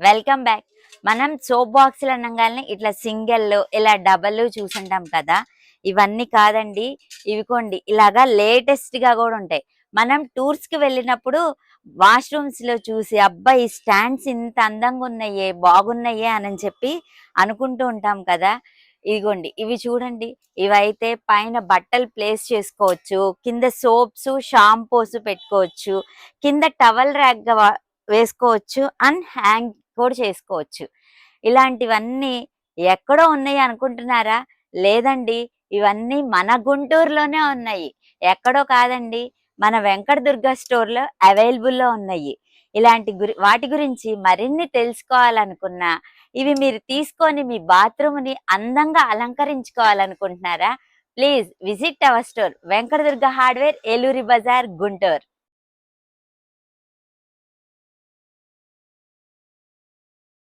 Welcome back. మనం soap బాక్సులు అనగానే ఇట్లా సింగిల్ ఇలా డబల్ చూసుంటాం కదా. ఇవన్నీ కాదండి, ఇవికోండి ఇలాగా లేటెస్ట్ గా కూడా ఉంటాయి. మనం టూర్స్ కి వెళ్ళినప్పుడు వాష్రూమ్స్ లో చూసి అబ్బా ఈ స్టాండ్స్ ఇంత అందంగా ఉన్నాయే, బాగున్నాయే అని చెప్పి అనుకుంటూ ఉంటాం కదా. ఇదిగోండి ఇవి చూడండి, ఇవైతే పైన బట్టలు ప్లేస్ చేసుకోవచ్చు, కింద సోప్స్ షాంపూస్ పెట్టుకోవచ్చు, కింద టవల్ ర్యాక్ గా వేసుకోవచ్చు అండ్ హ్యాంగ్ కూడా చేసుకోవచ్చు. ఇలాంటివన్నీ ఎక్కడో ఉన్నాయి అనుకుంటున్నారా? లేదండి, ఇవన్నీ మన గుంటూరులోనే ఉన్నాయి. ఎక్కడో కాదండి, మన వెంకట దుర్గ స్టోర్‌లో అవైలబుల్‌లో ఉన్నాయి. వాటి గురించి మరిన్ని తెలుసుకోవాలనుకున్నా, ఇవి మీరు తీసుకొని మీ బాత్రూమ్‌ని అందంగా అలంకరించుకోవాలనుకుంటున్నారా? Please visit our store Venkata Durga hardware, Eluri Bazar, Guntur.